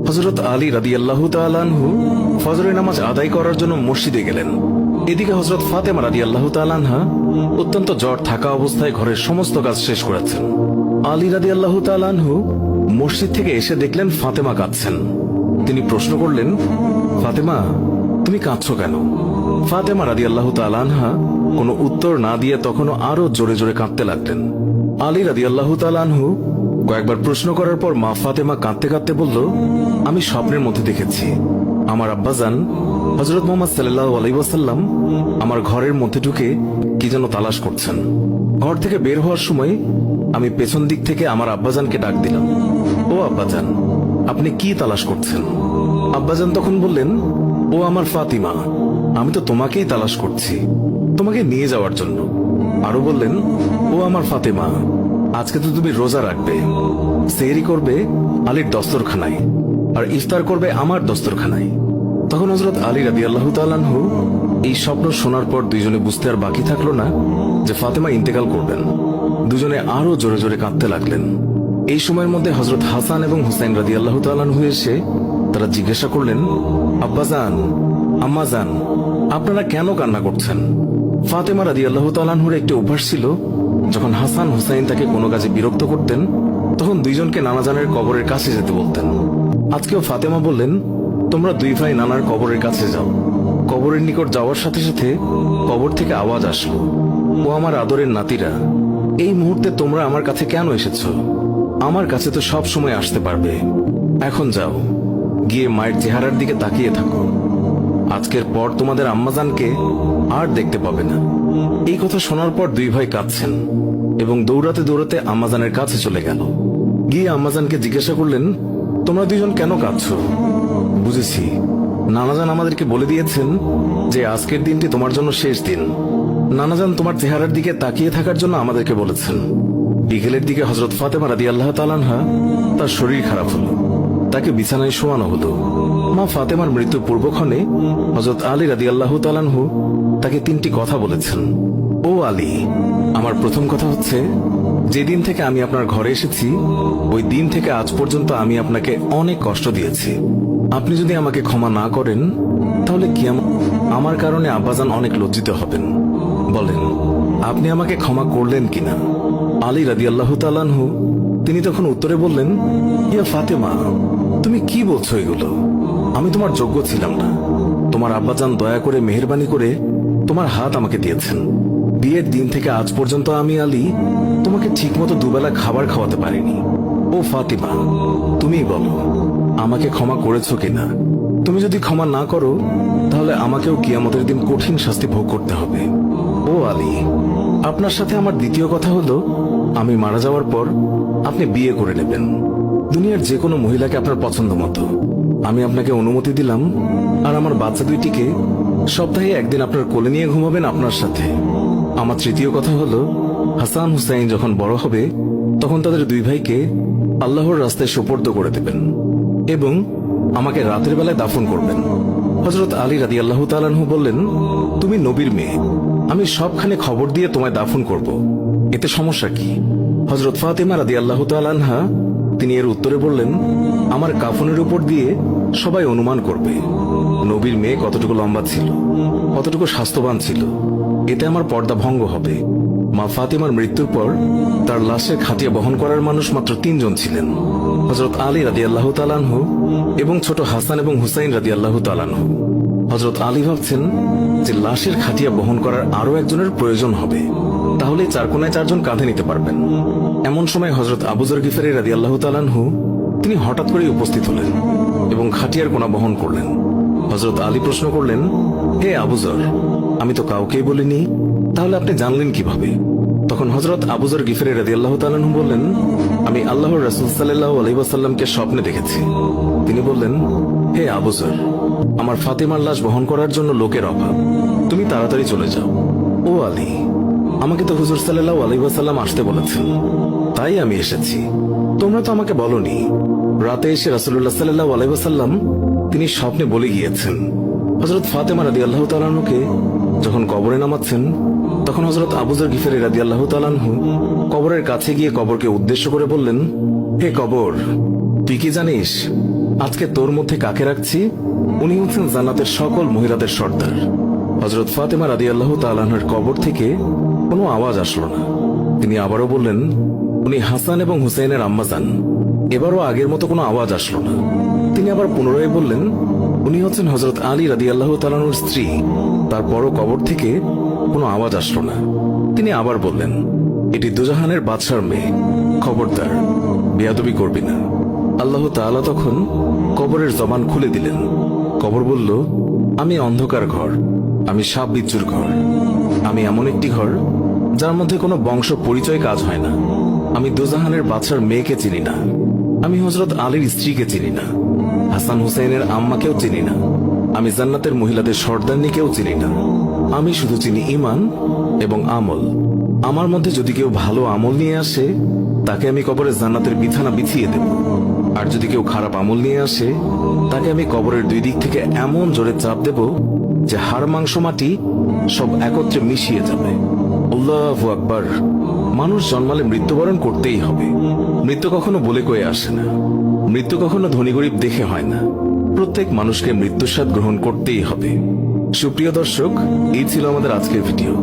হযরত আলী রাদিয়াল্লাহু তাআলা আনহু ফজরের নামাজ আদায় করার জন্য মসজিদে গেলেন। এদিকে হযরত ফাতেমা রাদিয়াল্লাহু তাআলা আনহা অত্যন্ত জ্বর থাকা অবস্থায় ঘরের সমস্ত কাজ শেষ করেছেন। আলী রাদিয়াল্লাহু তাআলা আনহু মসজিদ থেকে এসে দেখলেন ফাতেমা কাঁদছেন। তিনি প্রশ্ন করলেন, ফাতেমা, তুমি কাঁদছো কেন? ফাতেমা রাদিয়াল্লাহু তাআলা আনহা কোনো উত্তর না দিয়ে তখনও আরো জোরে জোরে কাঁদতে লাগলেন। আলী রাদিয়াল্লাহু তাআলা আনহু কয়েকবার প্রশ্ন করার পর মা ফাতেমা কাঁদতে কাঁদতে বলল, আমি স্বপ্নের মধ্যে দেখেছি আমার আব্বাজান হযরত মুহাম্মদ সাল্লাল্লাহু আলাইহি ওয়াসাল্লাম আমার ঘরের মধ্যে ঢুকে কি যেন তালাশ করছেন। ঘর থেকে বের হওয়ার সময় আমি পেছন দিক থেকে আমার আব্বাজানকে ডাক দিলাম, ও আব্বাজান, আপনি কি তালাশ করছেন? আব্বাজান তখন বললেন, ও আমার ফাতিমা, আমি তো তোমাকেই তালাশ করছি, তোমাকে নিয়ে যাওয়ার জন্য। আরো বললেন, ও আমার ফাতেমা, আজকে তো তুমি রোজা রাখবে, সেহরি করবে আলীর দস্তরখানায় আর ইফতার করবে আমার দস্তরখানায়। তখন হযরত আলী রাদিয়াল্লাহু তাআলা আনহু এই স্বপ্ন শোনার পর দুইজনে বুঝতে আর বাকি থাকলো না যে ফাতেমা ইন্তেকাল করবেন। দুজনে আরো জোরে জোরে কাঁদতে লাগলেন। এই সময়ের মধ্যে হযরত হাসান এবং হুসাইন রাদিয়াল্লাহু তাআলা আনহু এসে তারা জিজ্ঞাসা করলেন, আব্বাজান, আম্মাজান, আপনারা কেন কান্না করছেন? ফাতেমা রাদিয়াল্লাহু তাআলা আনহুর একটি অভ্যাস ছিল, যখন হাসান হুসাইন তাকে কোনো কাজে বিরক্ত করতেন তখন দুইজনকে নানাজানের কবরের কাছে যেতে বলতেন। আজকেও ফাতেমা বললেন, তোমরা দুই ভাই নানার কবরের কাছে যাও। কবরের নিকট যাওয়ার সাথে সাথে কবর থেকে আওয়াজ আসলো, ও আমার আদরের নাতিরা, এই মুহূর্তে তোমরা আমার কাছে কেন এসেছ? আমার কাছে তো সব সময় আসতে পারবে। এখন যাও, গিয়ে মায়ের চেহারার দিকে তাকিয়ে থাকো। আজকের পর তোমাদের আম্মাজানকে আর দেখতে পাবে না। এই কথা শোনার পর দুই ভাই কাঁদছেন এবং দৌড়াতে দৌড়াতে আম্মাজানের কাছে চলে গেল। গিয়ে আম্মাজানকে জিজ্ঞাসা করলেন, তোমরা দুইজন কেন কাঁদছো? বুঝেছি, নানাজান আমাদেরকে বলে দিয়েছেন যে আজকের দিনটি তোমার জন্য শেষ দিন। নানাজান তোমার চেহারার দিকে তাকিয়ে থাকার জন্য আমাদেরকে বলেছেন। বিকেলের দিকে হযরত ফাতেমা রাদিয়াল্লাহু তাআলা আনহা তার শরীর খারাপ হলো, তাকে বিছানায় শোয়ানো হলো। মা ফাতেমার মৃত্যুর পূর্বক্ষণে হযরত আলী রাদিয়াল্লাহু তাআলা আনহু তাকে তিনটি কথা বলেছেন। ও আলী, আমার প্রথম কথা হচ্ছে, যেদিন থেকে আমি আপনার ঘরে এসেছি ওই দিন থেকে আজ পর্যন্ত আমি আপনাকে অনেক কষ্ট দিয়েছি। আপনি যদি আমাকে ক্ষমা না করেন তাহলে কি আমার কারণে আব্বাজান অনেক লজ্জিত হবেন। বলেন, আপনি আমাকে ক্ষমা করলেন কিনা? আলী রাদিয়াল্লাহু তাআলা আনহু তিনি তখন উত্তরে বললেন, ইয়া ফাতেমা, তুমি কি বলছো এগুলো? আমি তোমার যোগ্য ছিলাম না। তোমার আব্বাজান দয়া করে মেহেরবানি করে তোমার হাত আমাকে দিয়েছেন। বিয়ের দিন থেকে আজ পর্যন্ত আমি আলী তোমাকে ঠিকমতো দুবেলা খাবার খাওয়াতে পারিনি। ও ফাতিমা, তুমিই বলো, আমাকে ক্ষমা করেছো কিনা? তুমি যদি ক্ষমা না করো তাহলে আমাকেও কিয়ামতের দিন কঠিন শাস্তি ভোগ করতে হবে। ও আলী, আপনার সাথে আমার দ্বিতীয় কথা হলো, আমি মারা যাওয়ার পর আপনি বিয়ে করে নেবেন দুনিয়ার যে কোনো মহিলাকে আপনার পছন্দ মতো। আমি আপনাকে অনুমতি দিলাম, আর আমার বাচ্চা দুইটিকে সপ্তাহে একদিন আপনার কোলে নিয়ে ঘুমাবেন আপনার সাথে। আমার তৃতীয় কথা হলো, হাসান হুসাইন যখন বড় হবে তখন তাদের দুই ভাইকে আল্লাহর রাস্তায় সোপর্দ করে দেবেন এবং আমাকে রাতের বেলায় দাফন করবেন। হযরত আলী রাদিয়াল্লাহু তাআলা আনহু বললেন, তুমি নবীর মেয়ে, আমি সবখানে খবর দিয়ে তোমায় দাফন করব, এতে সমস্যা কি? হযরত ফাতেমা রাদিয়াল্লাহু তাআলা আনহা তিনি এর উত্তরে বললেন, আমার কাফনের উপর দিয়ে সবাই অনুমান করবে নবীর মেয়ে কতটুকু লম্বা ছিল, কতটুকু স্বাস্থ্যবান ছিল, এতে আমার পর্দা ভঙ্গ হবে। মা ফাতেমার মৃত্যুর পর তার লাশের খাটিয়া বহন করার মানুষ মাত্র 3 জন ছিলেন, হযরত আলী রাদিয়াল্লাহু তাআলা আনহু এবং ছোট হাসান এবং হুসাইন রাদিয়াল্লাহু তাআলা আনহু। হযরত আলী ভাবছেন যে লাশের খাটিয়া বহন করার আরো একজনের প্রয়োজন হবে, তাহলে 4 কোনায় 4 জন কাঁধে নিতে পারবেন। এমন সময় হযরত আবু যর গিফারী রাদিয়াল্লাহু তাআলা আনহু তিনি হঠাৎ করে উপস্থিত হলেন এবং খাটিয়ার কোনা বহন করলেন। হযরত আলী প্রশ্ন করলেন, হে আবু যর, আমি তো কাউকেই বলিনি, তাহলে আপনি জানলেন কিভাবে? তখন হযরত আবু যর গিফারী রাদিয়াল্লাহু তাআলা আনহু বললেন, আমি আল্লাহর রাসূল সাল্লাল্লাহু আলাইহি ওয়াসাল্লামকে স্বপ্নে দেখেছি। তিনি বললেন, হে আবু যর, আমার ফাতেমার লাশ বহন করার জন্য লোকের অভাব, তুমি তাড়াতাড়ি চলে যাও। ও আলী, আমাকে তো হুজুর সাল্লাল্লাহু আলাইহি ওয়াসাল্লাম আসতে বলেছেন, তাই আমি এসেছি। তোমরা তো আমাকে বলনি। রাতে এসে রাসূলুল্লাহ সাল্লাল্লাহু আলাইহি ওয়াসাল্লাম তিনি স্বপ্নে বলে গিয়েছেন হযরত ফাতেমা রাদিয়াল্লাহু তাআলা আনহুকে যখন কবরে নামাচ্ছেন তখন হযরত আবু যর গিফারী রাদিয়াল্লাহু তাআলা আনহু কবরের কাছে গিয়ে কবরকে উদ্দেশ্য করে বললেন, হে কবর, তুই কি জানিস আজকে তোর মধ্যে কাকে রাখছি? উনি হচ্ছেন জান্নাতের সকল মহিলাদের সর্দার। হযরত ফাতেমা রাদিয়াল্লাহু তাআলা আনহার কবর থেকে কোনো আওয়াজ আসলো না। তিনি আবারও বললেন, উনি হাসান এবং হুসাইনের আম্মা যান। এবারও আগের মতো কোনো আওয়াজ আসলো না। তিনি আবার পুনরায় বললেন, উনি হচ্ছেন হযরত আলী রাদিয়াল্লাহু তাআলা আনহুর স্ত্রী। তারপরও কবর থেকে কোনো আওয়াজ আসলো না। তিনি আবার বললেন, এটি দুজাহানের বাদশার মেয়ে, খবরদার বেয়াদবি করবি না। আল্লাহ তাআলা তখন কবরের জবান খুলে দিলেন। কবর বলল, আমি অন্ধকার ঘর, আমি সাপ বিচ্ছুর ঘর, আমি এমন একটি ঘর যার মধ্যে কোনো বংশ পরিচয় কাজ হয় না। আমি দুজাহানের বাদশার মেয়েকে চিনি না, আমি হযরত আলীর স্ত্রীকে চিনি না, হাসান হুসাইনের আম্মাকেও চিনি না, আমি জান্নাতের মহিলাদের সর্দারনিকেও চিনি না। আমি শুধু চিনি ঈমান এবং আমল। আমার মধ্যে যদি কেউ ভালো আমল নিয়ে আসে, তাকে আমি কবরে জান্নাতের বিছানা বিছিয়ে দেব। আর যদি কেউ খারাপ আমল নিয়ে আসে, তাকে আমি কবরের দুই দিক থেকে এমন জোরে চাপ দেব যে হাড় মাংস মাটি সব একত্রে মিশিয়ে যাবে। আল্লাহু আকবার। মানুষ জন্মালে মৃত্যুবরণ করতেই হবে। মৃত্যু কখনো বলে কয়ে আসে না, মৃত্যু কখনো ধনী গরিব দেখে হয় না। প্রত্যেক মানুষকে মৃত্যুর স্বাদ গ্রহণ করতেই হবে। সুপ্রিয় দর্শক, এই ছিল আমাদের আজকের ভিডিও।